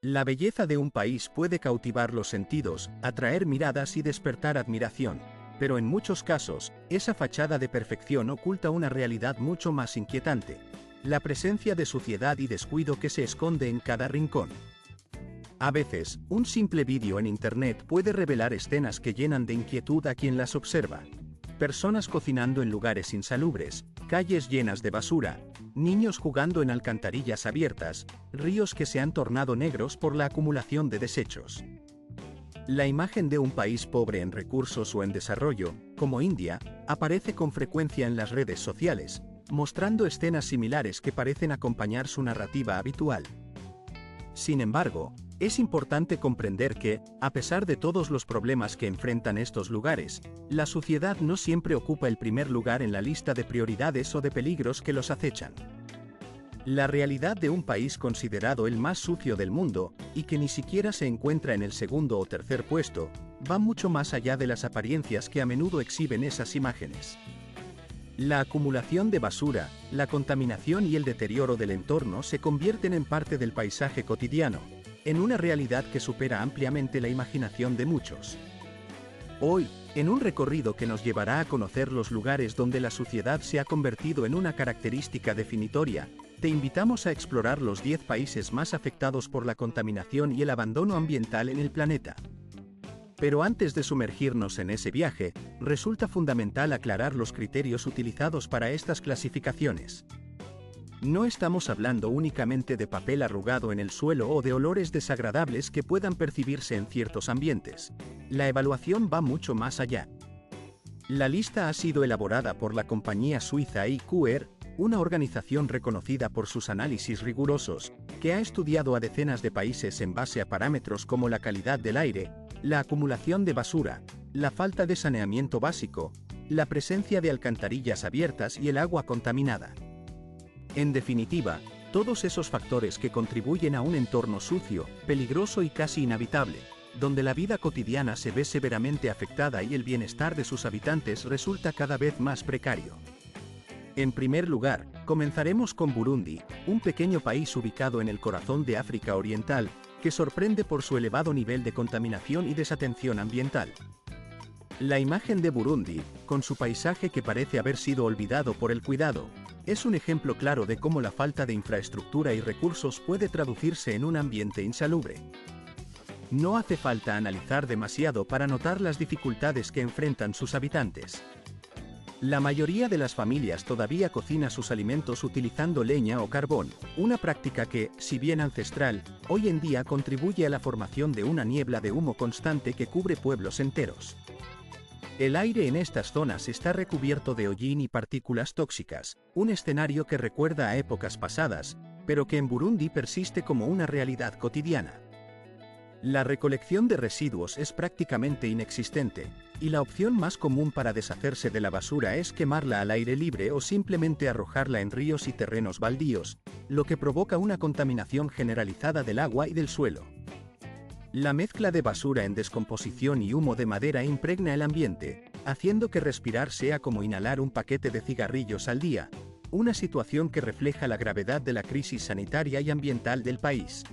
La belleza de un país puede cautivar los sentidos, atraer miradas y despertar admiración, pero en muchos casos, esa fachada de perfección oculta una realidad mucho más inquietante: la presencia de suciedad y descuido que se esconde en cada rincón. A veces, un simple vídeo en internet puede revelar escenas que llenan de inquietud a quien las observa. Personas cocinando en lugares insalubres, calles llenas de basura, niños jugando en alcantarillas abiertas, ríos que se han tornado negros por la acumulación de desechos. La imagen de un país pobre en recursos o en desarrollo, como India, aparece con frecuencia en las redes sociales, mostrando escenas similares que parecen acompañar su narrativa habitual. Sin embargo, es importante comprender que, a pesar de todos los problemas que enfrentan estos lugares, la suciedad no siempre ocupa el primer lugar en la lista de prioridades o de peligros que los acechan. La realidad de un país considerado el más sucio del mundo, y que ni siquiera se encuentra en el segundo o tercer puesto, va mucho más allá de las apariencias que a menudo exhiben esas imágenes. La acumulación de basura, la contaminación y el deterioro del entorno se convierten en parte del paisaje cotidiano, en una realidad que supera ampliamente la imaginación de muchos. Hoy, en un recorrido que nos llevará a conocer los lugares donde la suciedad se ha convertido en una característica definitoria, te invitamos a explorar los 10 países más afectados por la contaminación y el abandono ambiental en el planeta. Pero antes de sumergirnos en ese viaje, resulta fundamental aclarar los criterios utilizados para estas clasificaciones. No estamos hablando únicamente de papel arrugado en el suelo o de olores desagradables que puedan percibirse en ciertos ambientes. La evaluación va mucho más allá. La lista ha sido elaborada por la compañía suiza IQR, una organización reconocida por sus análisis rigurosos, que ha estudiado a decenas de países en base a parámetros como la calidad del aire, la acumulación de basura, la falta de saneamiento básico, la presencia de alcantarillas abiertas y el agua contaminada. En definitiva, todos esos factores que contribuyen a un entorno sucio, peligroso y casi inhabitable, donde la vida cotidiana se ve severamente afectada y el bienestar de sus habitantes resulta cada vez más precario. En primer lugar, comenzaremos con Burundi, un pequeño país ubicado en el corazón de África Oriental, que sorprende por su elevado nivel de contaminación y desatención ambiental. La imagen de Burundi, con su paisaje que parece haber sido olvidado por el cuidado, es un ejemplo claro de cómo la falta de infraestructura y recursos puede traducirse en un ambiente insalubre. No hace falta analizar demasiado para notar las dificultades que enfrentan sus habitantes. La mayoría de las familias todavía cocina sus alimentos utilizando leña o carbón, una práctica que, si bien ancestral, hoy en día contribuye a la formación de una niebla de humo constante que cubre pueblos enteros. El aire en estas zonas está recubierto de hollín y partículas tóxicas, un escenario que recuerda a épocas pasadas, pero que en Burundi persiste como una realidad cotidiana. La recolección de residuos es prácticamente inexistente, y la opción más común para deshacerse de la basura es quemarla al aire libre o simplemente arrojarla en ríos y terrenos baldíos, lo que provoca una contaminación generalizada del agua y del suelo. La mezcla de basura en descomposición y humo de madera impregna el ambiente, haciendo que respirar sea como inhalar un paquete de cigarrillos al día, una situación que refleja la gravedad de la crisis sanitaria y ambiental del país.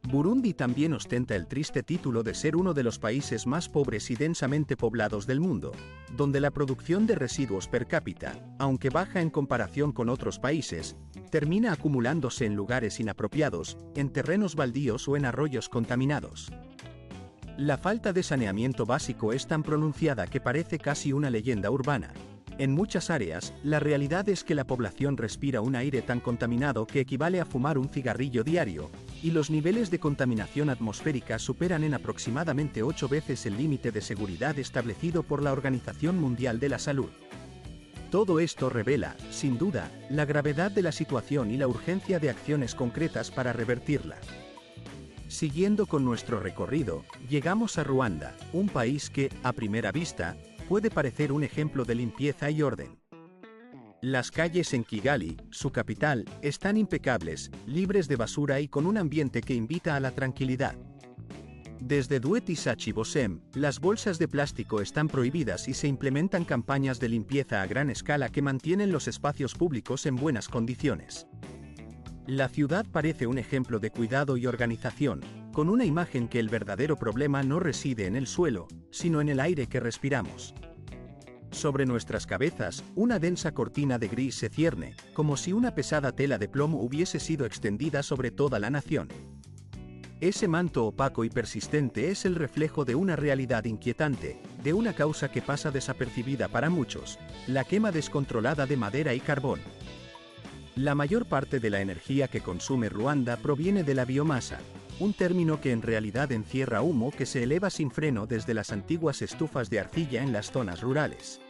Burundi también ostenta el triste título de ser uno de los países más pobres y densamente poblados del mundo, donde la producción de residuos per cápita, aunque baja en comparación con otros países, termina acumulándose en lugares inapropiados, en terrenos baldíos o en arroyos contaminados. La falta de saneamiento básico es tan pronunciada que parece casi una leyenda urbana. En muchas áreas, la realidad es que la población respira un aire tan contaminado que equivale a fumar un cigarrillo diario, y los niveles de contaminación atmosférica superan en aproximadamente 8 veces el límite de seguridad establecido por la Organización Mundial de la Salud. Todo esto revela, sin duda, la gravedad de la situación y la urgencia de acciones concretas para revertirla. Siguiendo con nuestro recorrido, llegamos a Ruanda, un país que, a primera vista, puede parecer un ejemplo de limpieza y orden. Las calles en Kigali, su capital, están impecables, libres de basura y con un ambiente que invita a la tranquilidad. Desde Duet y Sachi-Bosem, las bolsas de plástico están prohibidas y se implementan campañas de limpieza a gran escala que mantienen los espacios públicos en buenas condiciones. La ciudad parece un ejemplo de cuidado y organización, con una imagen que el verdadero problema no reside en el suelo, sino en el aire que respiramos. Sobre nuestras cabezas, una densa cortina de gris se cierne, como si una pesada tela de plomo hubiese sido extendida sobre toda la nación. Ese manto opaco y persistente es el reflejo de una realidad inquietante, de una causa que pasa desapercibida para muchos, la quema descontrolada de madera y carbón. La mayor parte de la energía que consume Ruanda proviene de la biomasa, un término que en realidad encierra humo que se eleva sin freno desde las antiguas estufas de arcilla en las zonas rurales.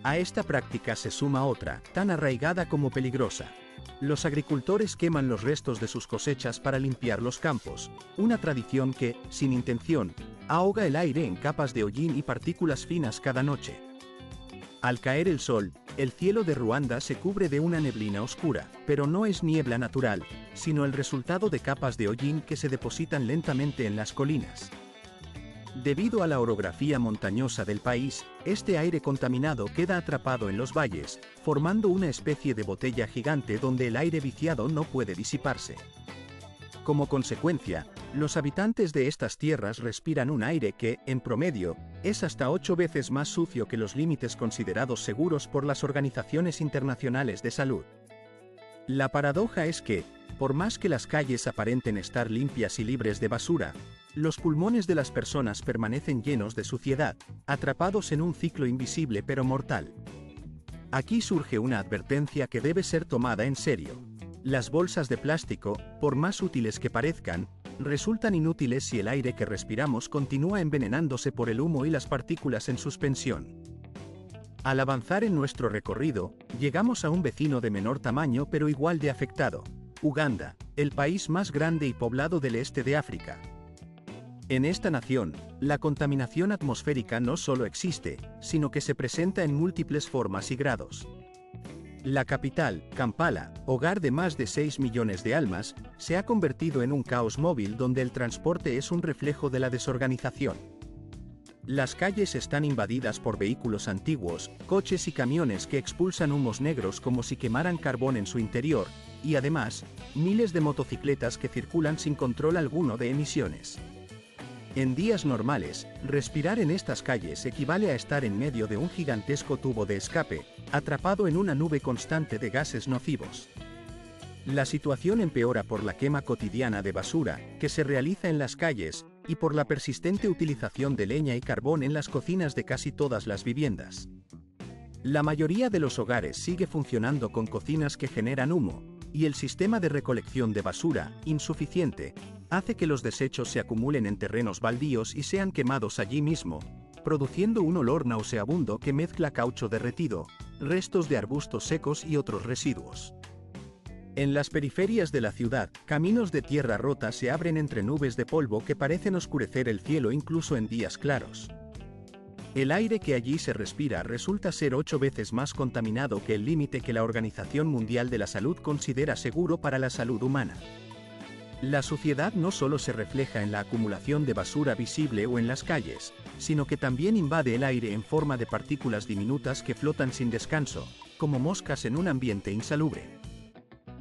A esta práctica se suma otra, tan arraigada como peligrosa. Los agricultores queman los restos de sus cosechas para limpiar los campos, una tradición que, sin intención, ahoga el aire en capas de hollín y partículas finas cada noche. Al caer el sol, el cielo de Ruanda se cubre de una neblina oscura, pero no es niebla natural, sino el resultado de capas de hollín que se depositan lentamente en las colinas. Debido a la orografía montañosa del país, este aire contaminado queda atrapado en los valles, formando una especie de botella gigante donde el aire viciado no puede disiparse. Como consecuencia, los habitantes de estas tierras respiran un aire que, en promedio, es hasta 8 veces más sucio que los límites considerados seguros por las organizaciones internacionales de salud. La paradoja es que, por más que las calles aparenten estar limpias y libres de basura, los pulmones de las personas permanecen llenos de suciedad, atrapados en un ciclo invisible pero mortal. Aquí surge una advertencia que debe ser tomada en serio. Las bolsas de plástico, por más útiles que parezcan, resultan inútiles si el aire que respiramos continúa envenenándose por el humo y las partículas en suspensión. Al avanzar en nuestro recorrido, llegamos a un vecino de menor tamaño pero igual de afectado, Uganda, el país más grande y poblado del este de África. En esta nación, la contaminación atmosférica no solo existe, sino que se presenta en múltiples formas y grados. La capital, Kampala, hogar de más de 6 millones de almas, se ha convertido en un caos móvil donde el transporte es un reflejo de la desorganización. Las calles están invadidas por vehículos antiguos, coches y camiones que expulsan humos negros como si quemaran carbón en su interior, y además, miles de motocicletas que circulan sin control alguno de emisiones. En días normales, respirar en estas calles equivale a estar en medio de un gigantesco tubo de escape, atrapado en una nube constante de gases nocivos. La situación empeora por la quema cotidiana de basura, que se realiza en las calles, y por la persistente utilización de leña y carbón en las cocinas de casi todas las viviendas. La mayoría de los hogares sigue funcionando con cocinas que generan humo, y el sistema de recolección de basura, insuficiente, hace que los desechos se acumulen en terrenos baldíos y sean quemados allí mismo, produciendo un olor nauseabundo que mezcla caucho derretido, restos de arbustos secos y otros residuos. En las periferias de la ciudad, caminos de tierra rota se abren entre nubes de polvo que parecen oscurecer el cielo incluso en días claros. El aire que allí se respira resulta ser 8 veces más contaminado que el límite que la Organización Mundial de la Salud considera seguro para la salud humana. La suciedad no solo se refleja en la acumulación de basura visible o en las calles, sino que también invade el aire en forma de partículas diminutas que flotan sin descanso, como moscas en un ambiente insalubre.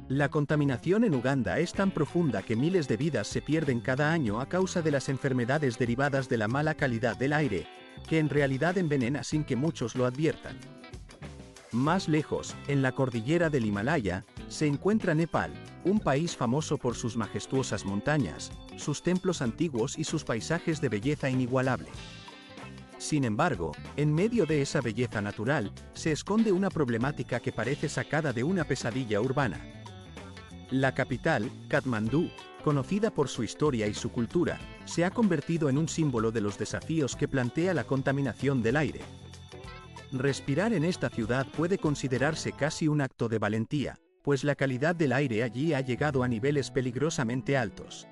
La contaminación en Uganda es tan profunda que miles de vidas se pierden cada año a causa de las enfermedades derivadas de la mala calidad del aire, que en realidad envenena sin que muchos lo adviertan. Más lejos, en la cordillera del Himalaya, se encuentra Nepal, un país famoso por sus majestuosas montañas, sus templos antiguos y sus paisajes de belleza inigualable. Sin embargo, en medio de esa belleza natural, se esconde una problemática que parece sacada de una pesadilla urbana. La capital, Katmandú, conocida por su historia y su cultura, se ha convertido en un símbolo de los desafíos que plantea la contaminación del aire. Respirar en esta ciudad puede considerarse casi un acto de valentía, pues la calidad del aire allí ha llegado a niveles peligrosamente altos.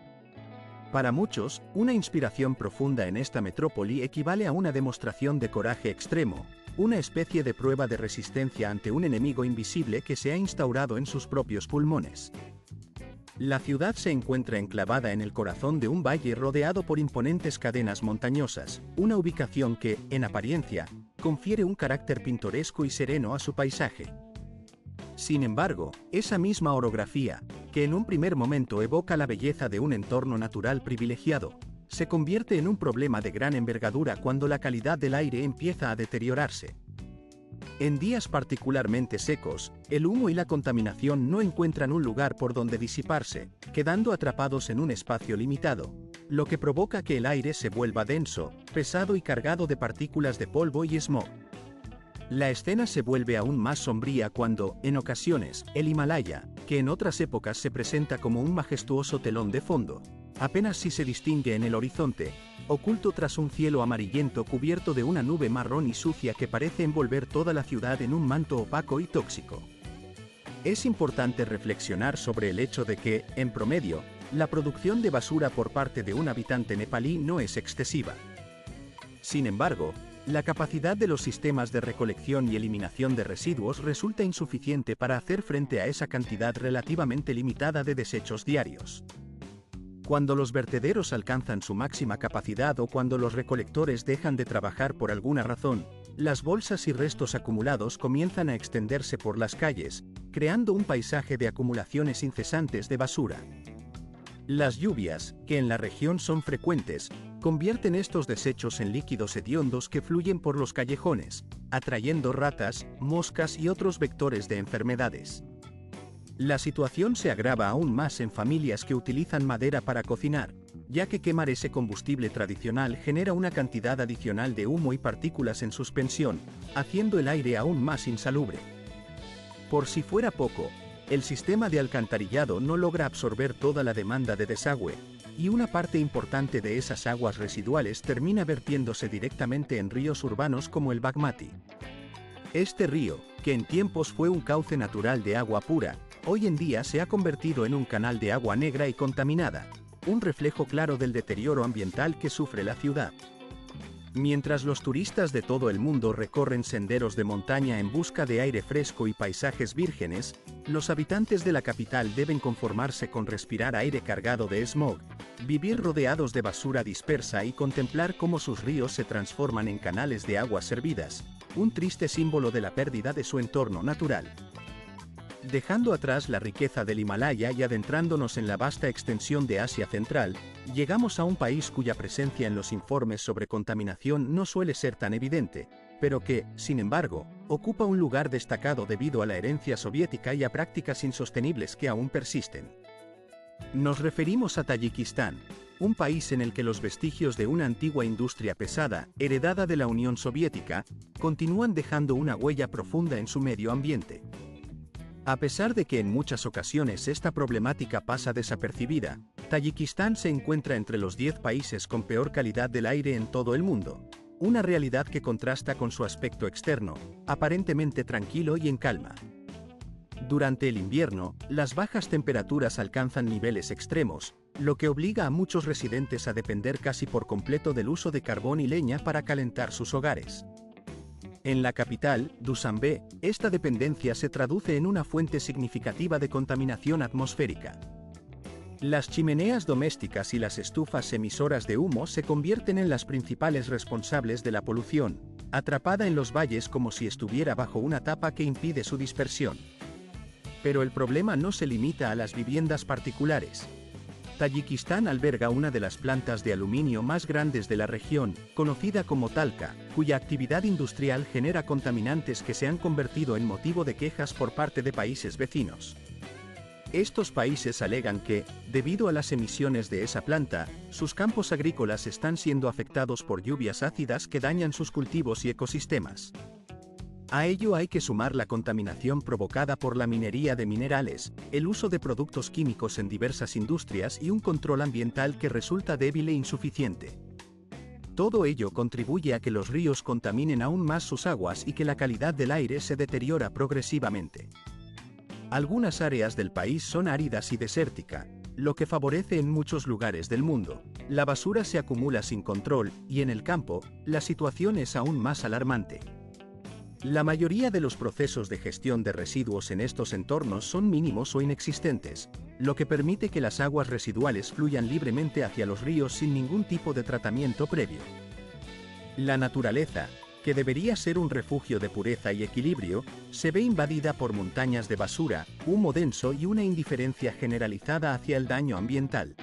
Para muchos, una inspiración profunda en esta metrópoli equivale a una demostración de coraje extremo, una especie de prueba de resistencia ante un enemigo invisible que se ha instaurado en sus propios pulmones. La ciudad se encuentra enclavada en el corazón de un valle rodeado por imponentes cadenas montañosas, una ubicación que, en apariencia, confiere un carácter pintoresco y sereno a su paisaje. Sin embargo, esa misma orografía, que en un primer momento evoca la belleza de un entorno natural privilegiado, se convierte en un problema de gran envergadura cuando la calidad del aire empieza a deteriorarse. En días particularmente secos, el humo y la contaminación no encuentran un lugar por donde disiparse, quedando atrapados en un espacio limitado, lo que provoca que el aire se vuelva denso, pesado y cargado de partículas de polvo y smog. La escena se vuelve aún más sombría cuando, en ocasiones, el Himalaya, que en otras épocas se presenta como un majestuoso telón de fondo, apenas si se distingue en el horizonte, oculto tras un cielo amarillento cubierto de una nube marrón y sucia que parece envolver toda la ciudad en un manto opaco y tóxico. Es importante reflexionar sobre el hecho de que, en promedio, la producción de basura por parte de un habitante nepalí no es excesiva. Sin embargo, la capacidad de los sistemas de recolección y eliminación de residuos resulta insuficiente para hacer frente a esa cantidad relativamente limitada de desechos diarios. Cuando los vertederos alcanzan su máxima capacidad o cuando los recolectores dejan de trabajar por alguna razón, las bolsas y restos acumulados comienzan a extenderse por las calles, creando un paisaje de acumulaciones incesantes de basura. Las lluvias, que en la región son frecuentes, convierten estos desechos en líquidos hediondos que fluyen por los callejones, atrayendo ratas, moscas y otros vectores de enfermedades. La situación se agrava aún más en familias que utilizan madera para cocinar, ya que quemar ese combustible tradicional genera una cantidad adicional de humo y partículas en suspensión, haciendo el aire aún más insalubre. Por si fuera poco, el sistema de alcantarillado no logra absorber toda la demanda de desagüe, y una parte importante de esas aguas residuales termina vertiéndose directamente en ríos urbanos como el Bagmati. Este río, que en tiempos fue un cauce natural de agua pura, hoy en día se ha convertido en un canal de agua negra y contaminada, un reflejo claro del deterioro ambiental que sufre la ciudad. Mientras los turistas de todo el mundo recorren senderos de montaña en busca de aire fresco y paisajes vírgenes, los habitantes de la capital deben conformarse con respirar aire cargado de smog, vivir rodeados de basura dispersa y contemplar cómo sus ríos se transforman en canales de aguas servidas, un triste símbolo de la pérdida de su entorno natural. Dejando atrás la riqueza del Himalaya y adentrándonos en la vasta extensión de Asia Central, llegamos a un país cuya presencia en los informes sobre contaminación no suele ser tan evidente, pero que, sin embargo, ocupa un lugar destacado debido a la herencia soviética y a prácticas insostenibles que aún persisten. Nos referimos a Tayikistán, un país en el que los vestigios de una antigua industria pesada, heredada de la Unión Soviética, continúan dejando una huella profunda en su medio ambiente. A pesar de que en muchas ocasiones esta problemática pasa desapercibida, Tayikistán se encuentra entre los 10 países con peor calidad del aire en todo el mundo, una realidad que contrasta con su aspecto externo, aparentemente tranquilo y en calma. Durante el invierno, las bajas temperaturas alcanzan niveles extremos, lo que obliga a muchos residentes a depender casi por completo del uso de carbón y leña para calentar sus hogares. En la capital, Dushanbe, esta dependencia se traduce en una fuente significativa de contaminación atmosférica. Las chimeneas domésticas y las estufas emisoras de humo se convierten en las principales responsables de la polución, atrapada en los valles como si estuviera bajo una tapa que impide su dispersión. Pero el problema no se limita a las viviendas particulares. Tayikistán alberga una de las plantas de aluminio más grandes de la región, conocida como Talca, cuya actividad industrial genera contaminantes que se han convertido en motivo de quejas por parte de países vecinos. Estos países alegan que, debido a las emisiones de esa planta, sus campos agrícolas están siendo afectados por lluvias ácidas que dañan sus cultivos y ecosistemas. A ello hay que sumar la contaminación provocada por la minería de minerales, el uso de productos químicos en diversas industrias y un control ambiental que resulta débil e insuficiente. Todo ello contribuye a que los ríos contaminen aún más sus aguas y que la calidad del aire se deteriora progresivamente. Algunas áreas del país son áridas y desérticas, lo que favorece en muchos lugares del mundo. La basura se acumula sin control y en el campo, la situación es aún más alarmante. La mayoría de los procesos de gestión de residuos en estos entornos son mínimos o inexistentes, lo que permite que las aguas residuales fluyan libremente hacia los ríos sin ningún tipo de tratamiento previo. La naturaleza, que debería ser un refugio de pureza y equilibrio, se ve invadida por montañas de basura, humo denso y una indiferencia generalizada hacia el daño ambiental.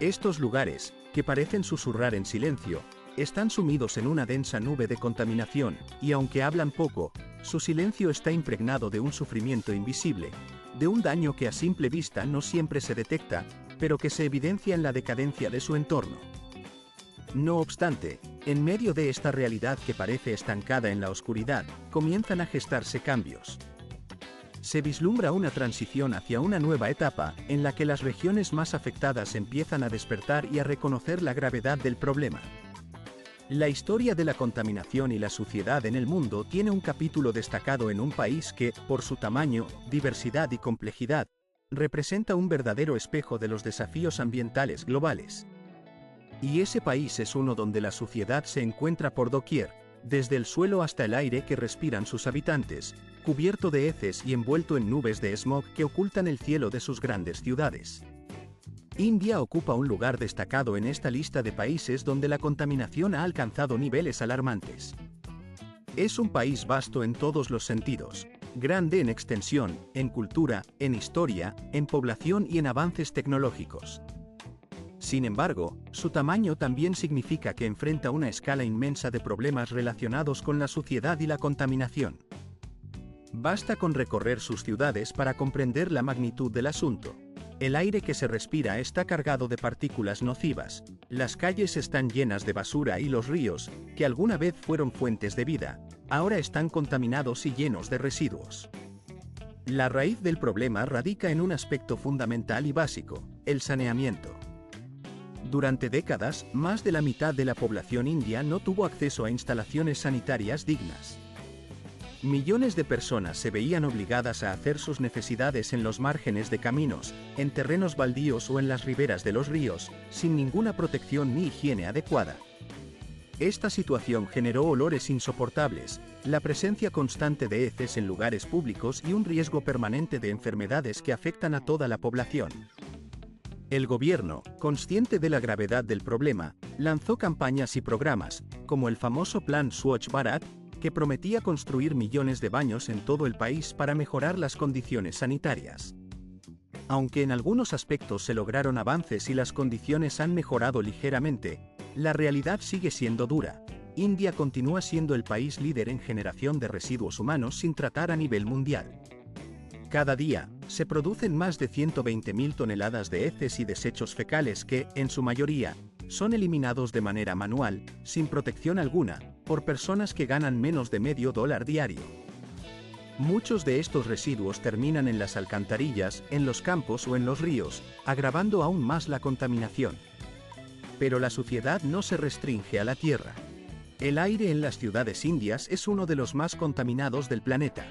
Estos lugares, que parecen susurrar en silencio, están sumidos en una densa nube de contaminación, y aunque hablan poco, su silencio está impregnado de un sufrimiento invisible, de un daño que a simple vista no siempre se detecta, pero que se evidencia en la decadencia de su entorno. No obstante, en medio de esta realidad que parece estancada en la oscuridad, comienzan a gestarse cambios. Se vislumbra una transición hacia una nueva etapa, en la que las regiones más afectadas empiezan a despertar y a reconocer la gravedad del problema. La historia de la contaminación y la suciedad en el mundo tiene un capítulo destacado en un país que, por su tamaño, diversidad y complejidad, representa un verdadero espejo de los desafíos ambientales globales. Y ese país es uno donde la suciedad se encuentra por doquier, desde el suelo hasta el aire que respiran sus habitantes, cubierto de heces y envuelto en nubes de smog que ocultan el cielo de sus grandes ciudades. India ocupa un lugar destacado en esta lista de países donde la contaminación ha alcanzado niveles alarmantes. Es un país vasto en todos los sentidos, grande en extensión, en cultura, en historia, en población y en avances tecnológicos. Sin embargo, su tamaño también significa que enfrenta una escala inmensa de problemas relacionados con la suciedad y la contaminación. Basta con recorrer sus ciudades para comprender la magnitud del asunto. El aire que se respira está cargado de partículas nocivas, las calles están llenas de basura y los ríos, que alguna vez fueron fuentes de vida, ahora están contaminados y llenos de residuos. La raíz del problema radica en un aspecto fundamental y básico, el saneamiento. Durante décadas, más de la mitad de la población india no tuvo acceso a instalaciones sanitarias dignas. Millones de personas se veían obligadas a hacer sus necesidades en los márgenes de caminos, en terrenos baldíos o en las riberas de los ríos, sin ninguna protección ni higiene adecuada. Esta situación generó olores insoportables, la presencia constante de heces en lugares públicos y un riesgo permanente de enfermedades que afectan a toda la población. El gobierno, consciente de la gravedad del problema, lanzó campañas y programas, como el famoso Plan Swachh Bharat, que prometía construir millones de baños en todo el país para mejorar las condiciones sanitarias. Aunque en algunos aspectos se lograron avances y las condiciones han mejorado ligeramente, la realidad sigue siendo dura. India continúa siendo el país líder en generación de residuos humanos sin tratar a nivel mundial. Cada día, se producen más de 120.000 toneladas de heces y desechos fecales que, en su mayoría, son eliminados de manera manual, sin protección alguna, por personas que ganan menos de $0,5 diario. Muchos de estos residuos terminan en las alcantarillas, en los campos o en los ríos, agravando aún más la contaminación. Pero la suciedad no se restringe a la tierra. El aire en las ciudades indias es uno de los más contaminados del planeta.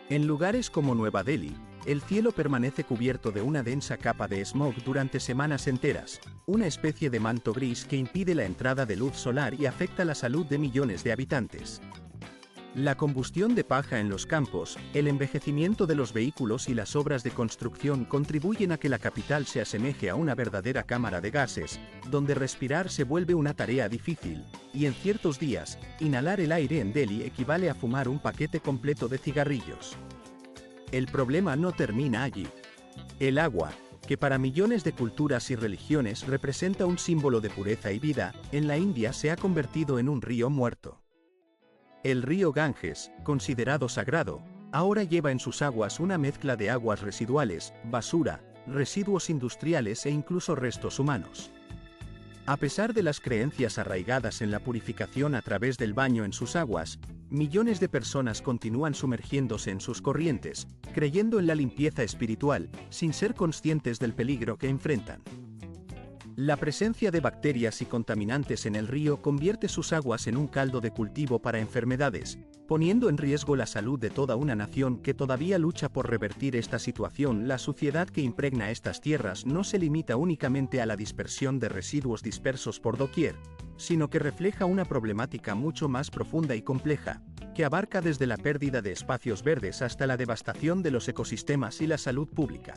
En lugares como Nueva Delhi, el cielo permanece cubierto de una densa capa de smog durante semanas enteras, una especie de manto gris que impide la entrada de luz solar y afecta la salud de millones de habitantes. La combustión de paja en los campos, el envejecimiento de los vehículos y las obras de construcción contribuyen a que la capital se asemeje a una verdadera cámara de gases, donde respirar se vuelve una tarea difícil, y en ciertos días, inhalar el aire en Delhi equivale a fumar un paquete completo de cigarrillos. El problema no termina allí. El agua, que para millones de culturas y religiones representa un símbolo de pureza y vida, en la India se ha convertido en un río muerto. El río Ganges, considerado sagrado, ahora lleva en sus aguas una mezcla de aguas residuales, basura, residuos industriales e incluso restos humanos. A pesar de las creencias arraigadas en la purificación a través del baño en sus aguas, millones de personas continúan sumergiéndose en sus corrientes, creyendo en la limpieza espiritual, sin ser conscientes del peligro que enfrentan. La presencia de bacterias y contaminantes en el río convierte sus aguas en un caldo de cultivo para enfermedades, poniendo en riesgo la salud de toda una nación que todavía lucha por revertir esta situación. La suciedad que impregna estas tierras no se limita únicamente a la dispersión de residuos dispersos por doquier, sino que refleja una problemática mucho más profunda y compleja, que abarca desde la pérdida de espacios verdes hasta la devastación de los ecosistemas y la salud pública.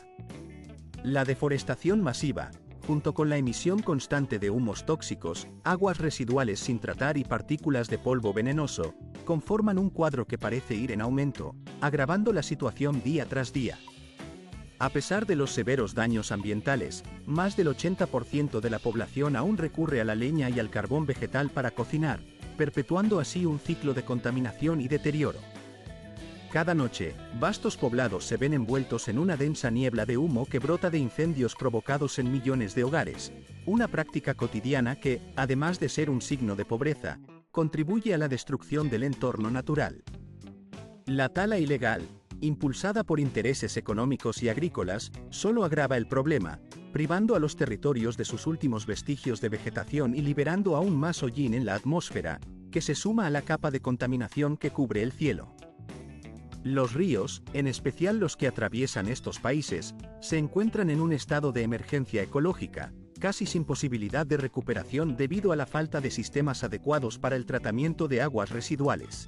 La deforestación masiva, junto con la emisión constante de humos tóxicos, aguas residuales sin tratar y partículas de polvo venenoso, conforman un cuadro que parece ir en aumento, agravando la situación día tras día. A pesar de los severos daños ambientales, más del 80% de la población aún recurre a la leña y al carbón vegetal para cocinar, perpetuando así un ciclo de contaminación y deterioro. Cada noche, vastos poblados se ven envueltos en una densa niebla de humo que brota de incendios provocados en millones de hogares, una práctica cotidiana que, además de ser un signo de pobreza, contribuye a la destrucción del entorno natural. La tala ilegal, impulsada por intereses económicos y agrícolas, solo agrava el problema, privando a los territorios de sus últimos vestigios de vegetación y liberando aún más hollín en la atmósfera, que se suma a la capa de contaminación que cubre el cielo. Los ríos, en especial los que atraviesan estos países, se encuentran en un estado de emergencia ecológica, casi sin posibilidad de recuperación debido a la falta de sistemas adecuados para el tratamiento de aguas residuales.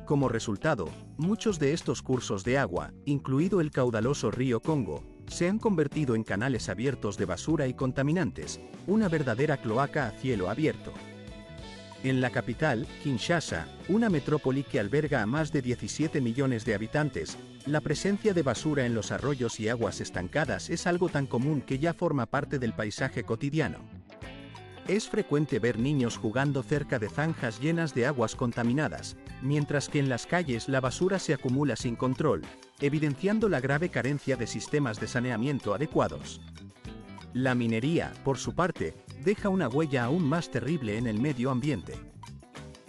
Como resultado, muchos de estos cursos de agua, incluido el caudaloso río Congo, se han convertido en canales abiertos de basura y contaminantes, una verdadera cloaca a cielo abierto. En la capital, Kinshasa, una metrópoli que alberga a más de 17 millones de habitantes, la presencia de basura en los arroyos y aguas estancadas es algo tan común que ya forma parte del paisaje cotidiano. Es frecuente ver niños jugando cerca de zanjas llenas de aguas contaminadas, mientras que en las calles la basura se acumula sin control, evidenciando la grave carencia de sistemas de saneamiento adecuados. La minería, por su parte, deja una huella aún más terrible en el medio ambiente.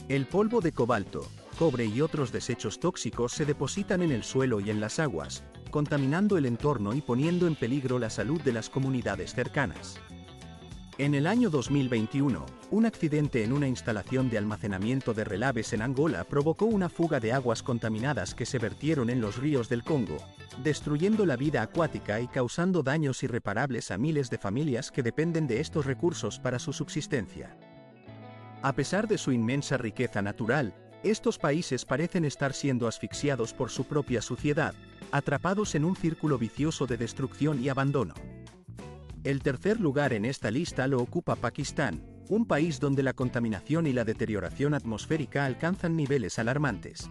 El polvo de cobalto, cobre y otros desechos tóxicos se depositan en el suelo y en las aguas, contaminando el entorno y poniendo en peligro la salud de las comunidades cercanas. En el año 2021, un accidente en una instalación de almacenamiento de relaves en Angola provocó una fuga de aguas contaminadas que se vertieron en los ríos del Congo, destruyendo la vida acuática y causando daños irreparables a miles de familias que dependen de estos recursos para su subsistencia. A pesar de su inmensa riqueza natural, estos países parecen estar siendo asfixiados por su propia suciedad, atrapados en un círculo vicioso de destrucción y abandono. El tercer lugar en esta lista lo ocupa Pakistán, un país donde la contaminación y la deterioración atmosférica alcanzan niveles alarmantes.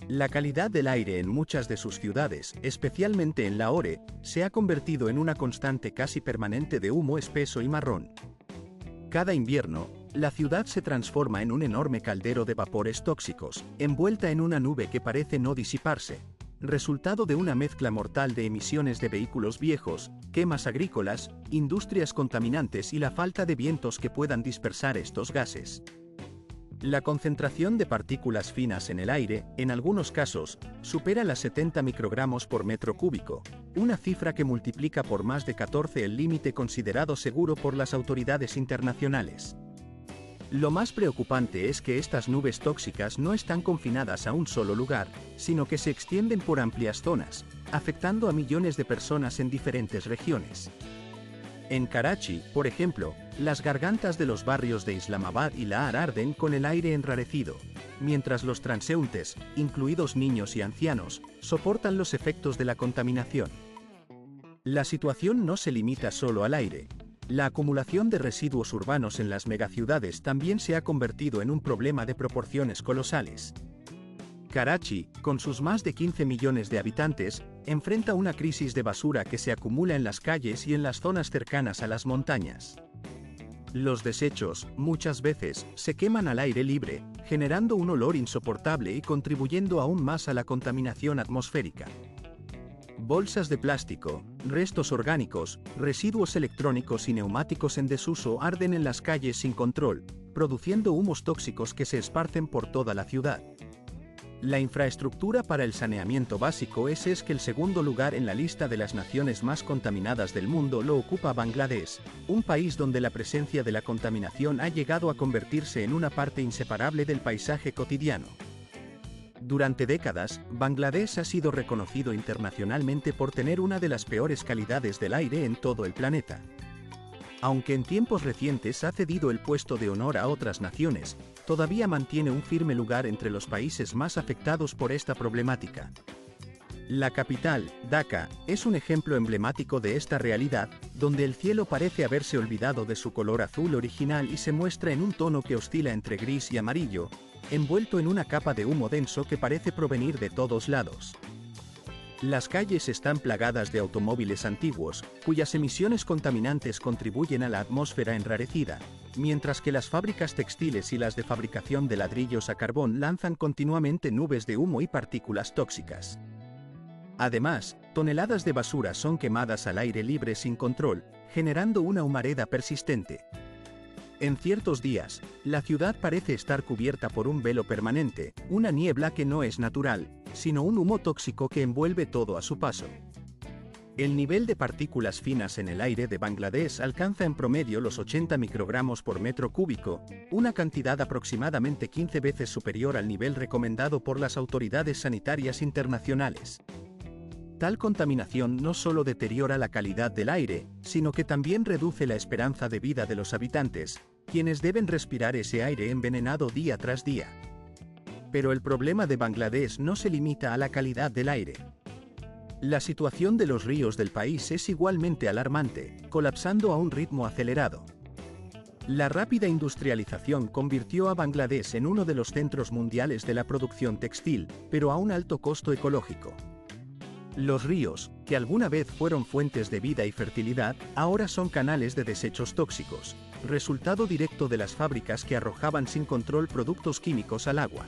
La calidad del aire en muchas de sus ciudades, especialmente en Lahore, se ha convertido en una constante casi permanente de humo espeso y marrón. Cada invierno, la ciudad se transforma en un enorme caldero de vapores tóxicos, envuelta en una nube que parece no disiparse, resultado de una mezcla mortal de emisiones de vehículos viejos, quemas agrícolas, industrias contaminantes y la falta de vientos que puedan dispersar estos gases. La concentración de partículas finas en el aire, en algunos casos, supera las 70 microgramos por metro cúbico, una cifra que multiplica por más de 14 el límite considerado seguro por las autoridades internacionales. Lo más preocupante es que estas nubes tóxicas no están confinadas a un solo lugar, sino que se extienden por amplias zonas, afectando a millones de personas en diferentes regiones. En Karachi, por ejemplo, las gargantas de los barrios de Islamabad y Lahore arden con el aire enrarecido, mientras los transeúntes, incluidos niños y ancianos, soportan los efectos de la contaminación. La situación no se limita solo al aire. La acumulación de residuos urbanos en las megaciudades también se ha convertido en un problema de proporciones colosales. Karachi, con sus más de 15 millones de habitantes, enfrenta una crisis de basura que se acumula en las calles y en las zonas cercanas a las montañas. Los desechos, muchas veces, se queman al aire libre, generando un olor insoportable y contribuyendo aún más a la contaminación atmosférica. Bolsas de plástico, restos orgánicos, residuos electrónicos y neumáticos en desuso arden en las calles sin control, produciendo humos tóxicos que se esparcen por toda la ciudad. La infraestructura para el saneamiento básico es que el segundo lugar en la lista de las naciones más contaminadas del mundo lo ocupa Bangladesh, un país donde la presencia de la contaminación ha llegado a convertirse en una parte inseparable del paisaje cotidiano. Durante décadas, Bangladesh ha sido reconocido internacionalmente por tener una de las peores calidades del aire en todo el planeta. Aunque en tiempos recientes ha cedido el puesto de honor a otras naciones, todavía mantiene un firme lugar entre los países más afectados por esta problemática. La capital, Dhaka, es un ejemplo emblemático de esta realidad, donde el cielo parece haberse olvidado de su color azul original y se muestra en un tono que oscila entre gris y amarillo, envuelto en una capa de humo denso que parece provenir de todos lados. Las calles están plagadas de automóviles antiguos, cuyas emisiones contaminantes contribuyen a la atmósfera enrarecida, mientras que las fábricas textiles y las de fabricación de ladrillos a carbón lanzan continuamente nubes de humo y partículas tóxicas. Además, toneladas de basura son quemadas al aire libre sin control, generando una humareda persistente. En ciertos días, la ciudad parece estar cubierta por un velo permanente, una niebla que no es natural, sino un humo tóxico que envuelve todo a su paso. El nivel de partículas finas en el aire de Bangladesh alcanza en promedio los 80 microgramos por metro cúbico, una cantidad aproximadamente 15 veces superior al nivel recomendado por las autoridades sanitarias internacionales. Tal contaminación no solo deteriora la calidad del aire, sino que también reduce la esperanza de vida de los habitantes, quienes deben respirar ese aire envenenado día tras día. Pero el problema de Bangladesh no se limita a la calidad del aire. La situación de los ríos del país es igualmente alarmante, colapsando a un ritmo acelerado. La rápida industrialización convirtió a Bangladesh en uno de los centros mundiales de la producción textil, pero a un alto costo ecológico. Los ríos, que alguna vez fueron fuentes de vida y fertilidad, ahora son canales de desechos tóxicos, resultado directo de las fábricas que arrojaban sin control productos químicos al agua.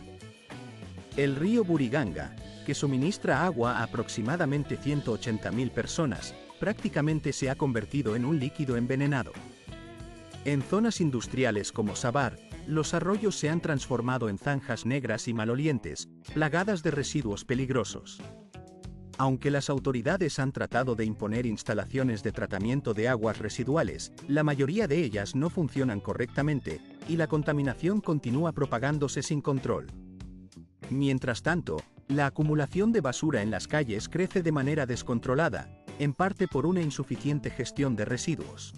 El río Buriganga, que suministra agua a aproximadamente 180.000 personas, prácticamente se ha convertido en un líquido envenenado. En zonas industriales como Sabar, los arroyos se han transformado en zanjas negras y malolientes, plagadas de residuos peligrosos. Aunque las autoridades han tratado de imponer instalaciones de tratamiento de aguas residuales, la mayoría de ellas no funcionan correctamente, y la contaminación continúa propagándose sin control. Mientras tanto, la acumulación de basura en las calles crece de manera descontrolada, en parte por una insuficiente gestión de residuos.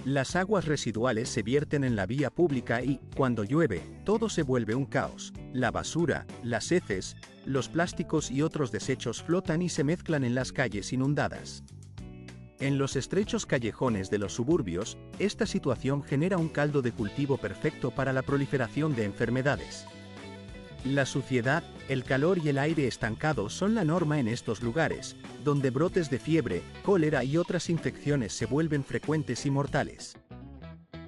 Las aguas residuales se vierten en la vía pública y, cuando llueve, todo se vuelve un caos. La basura, las heces, los plásticos y otros desechos flotan y se mezclan en las calles inundadas. En los estrechos callejones de los suburbios, esta situación genera un caldo de cultivo perfecto para la proliferación de enfermedades. La suciedad, el calor y el aire estancado son la norma en estos lugares, donde brotes de fiebre, cólera y otras infecciones se vuelven frecuentes y mortales.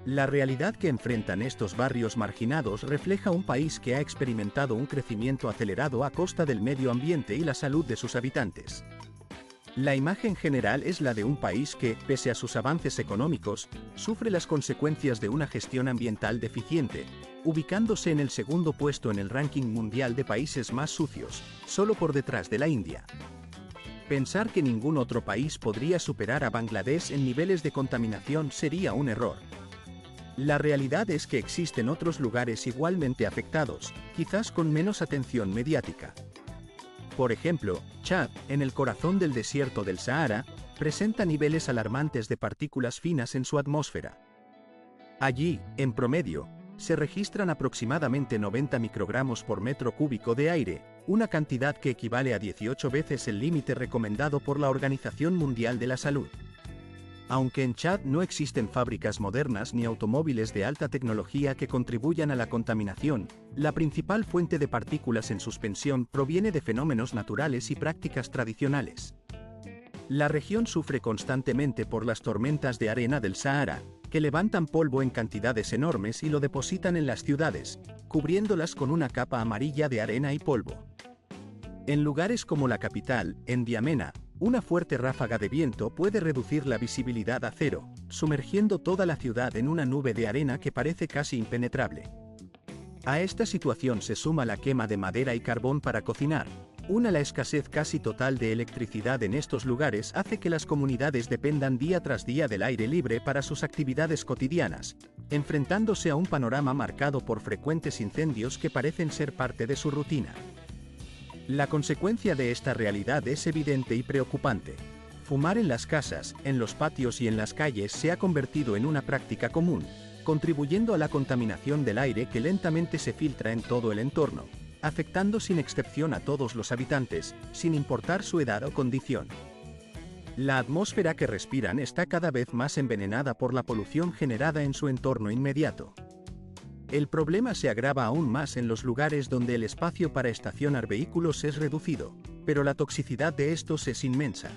La realidad que enfrentan estos barrios marginados refleja un país que ha experimentado un crecimiento acelerado a costa del medio ambiente y la salud de sus habitantes. La imagen general es la de un país que, pese a sus avances económicos, sufre las consecuencias de una gestión ambiental deficiente, ubicándose en el segundo puesto en el ranking mundial de países más sucios, solo por detrás de la India. Pensar que ningún otro país podría superar a Bangladesh en niveles de contaminación sería un error. La realidad es que existen otros lugares igualmente afectados, quizás con menos atención mediática. Por ejemplo, Chad, en el corazón del desierto del Sahara, presenta niveles alarmantes de partículas finas en su atmósfera. Allí, en promedio, se registran aproximadamente 90 microgramos por metro cúbico de aire, una cantidad que equivale a 18 veces el límite recomendado por la Organización Mundial de la Salud. Aunque en Chad no existen fábricas modernas ni automóviles de alta tecnología que contribuyan a la contaminación, la principal fuente de partículas en suspensión proviene de fenómenos naturales y prácticas tradicionales. La región sufre constantemente por las tormentas de arena del Sahara, que levantan polvo en cantidades enormes y lo depositan en las ciudades, cubriéndolas con una capa amarilla de arena y polvo. En lugares como la capital, en N'Djamena, una fuerte ráfaga de viento puede reducir la visibilidad a cero, sumergiendo toda la ciudad en una nube de arena que parece casi impenetrable. A esta situación se suma la quema de madera y carbón para cocinar. La escasez casi total de electricidad en estos lugares hace que las comunidades dependan día tras día del aire libre para sus actividades cotidianas, enfrentándose a un panorama marcado por frecuentes incendios que parecen ser parte de su rutina. La consecuencia de esta realidad es evidente y preocupante. Fumar en las casas, en los patios y en las calles se ha convertido en una práctica común, contribuyendo a la contaminación del aire que lentamente se filtra en todo el entorno. afectando sin excepción a todos los habitantes, sin importar su edad o condición. La atmósfera que respiran está cada vez más envenenada por la polución generada en su entorno inmediato. El problema se agrava aún más en los lugares donde el espacio para estacionar vehículos es reducido, pero la toxicidad de estos es inmensa.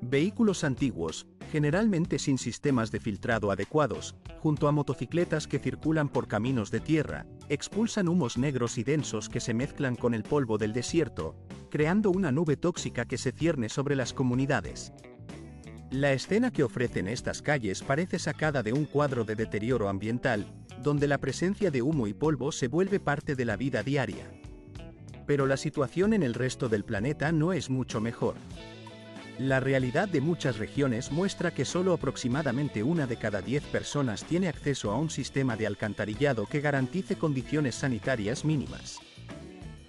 Vehículos antiguos, generalmente sin sistemas de filtrado adecuados, junto a motocicletas que circulan por caminos de tierra, expulsan humos negros y densos que se mezclan con el polvo del desierto, creando una nube tóxica que se cierne sobre las comunidades. La escena que ofrecen estas calles parece sacada de un cuadro de deterioro ambiental, donde la presencia de humo y polvo se vuelve parte de la vida diaria. Pero la situación en el resto del planeta no es mucho mejor. La realidad de muchas regiones muestra que solo aproximadamente 1 de cada 10 personas tiene acceso a un sistema de alcantarillado que garantice condiciones sanitarias mínimas.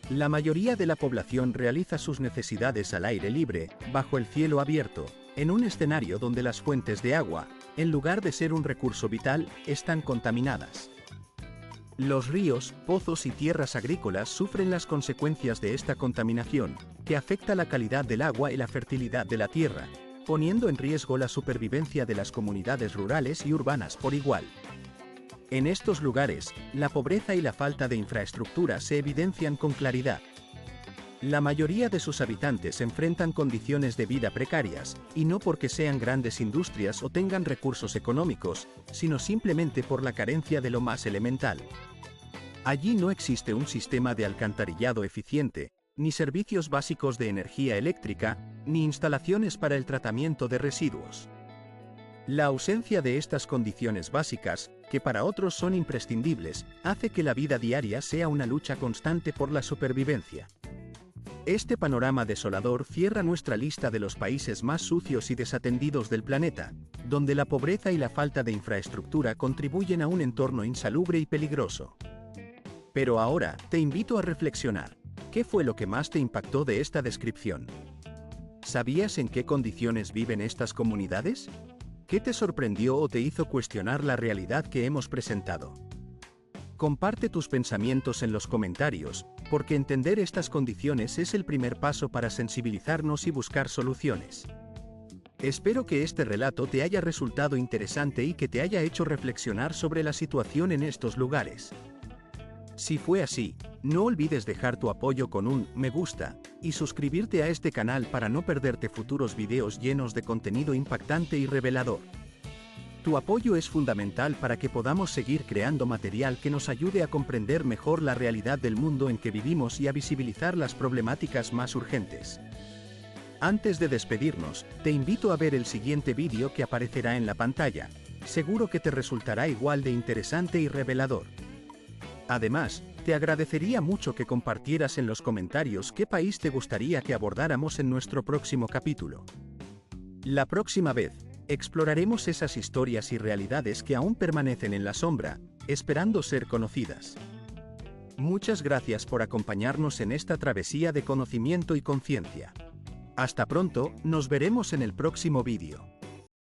La mayoría de la población realiza sus necesidades al aire libre, bajo el cielo abierto, en un escenario donde las fuentes de agua, en lugar de ser un recurso vital, están contaminadas. Los ríos, pozos y tierras agrícolas sufren las consecuencias de esta contaminación, que afecta la calidad del agua y la fertilidad de la tierra, poniendo en riesgo la supervivencia de las comunidades rurales y urbanas por igual. En estos lugares, la pobreza y la falta de infraestructura se evidencian con claridad. La mayoría de sus habitantes enfrentan condiciones de vida precarias, y no porque sean grandes industrias o tengan recursos económicos, sino simplemente por la carencia de lo más elemental. Allí no existe un sistema de alcantarillado eficiente, ni servicios básicos de energía eléctrica, ni instalaciones para el tratamiento de residuos. La ausencia de estas condiciones básicas, que para otros son imprescindibles, hace que la vida diaria sea una lucha constante por la supervivencia. Este panorama desolador cierra nuestra lista de los países más sucios y desatendidos del planeta, donde la pobreza y la falta de infraestructura contribuyen a un entorno insalubre y peligroso. Pero ahora, te invito a reflexionar. ¿Qué fue lo que más te impactó de esta descripción? ¿Sabías en qué condiciones viven estas comunidades? ¿Qué te sorprendió o te hizo cuestionar la realidad que hemos presentado? Comparte tus pensamientos en los comentarios, porque entender estas condiciones es el primer paso para sensibilizarnos y buscar soluciones. Espero que este relato te haya resultado interesante y que te haya hecho reflexionar sobre la situación en estos lugares. Si fue así, no olvides dejar tu apoyo con un me gusta y suscribirte a este canal para no perderte futuros videos llenos de contenido impactante y revelador. Tu apoyo es fundamental para que podamos seguir creando material que nos ayude a comprender mejor la realidad del mundo en que vivimos y a visibilizar las problemáticas más urgentes. Antes de despedirnos, te invito a ver el siguiente vídeo que aparecerá en la pantalla. Seguro que te resultará igual de interesante y revelador. Además, te agradecería mucho que compartieras en los comentarios qué país te gustaría que abordáramos en nuestro próximo capítulo. La próxima vez, exploraremos esas historias y realidades que aún permanecen en la sombra, esperando ser conocidas. Muchas gracias por acompañarnos en esta travesía de conocimiento y conciencia. Hasta pronto, nos veremos en el próximo vídeo.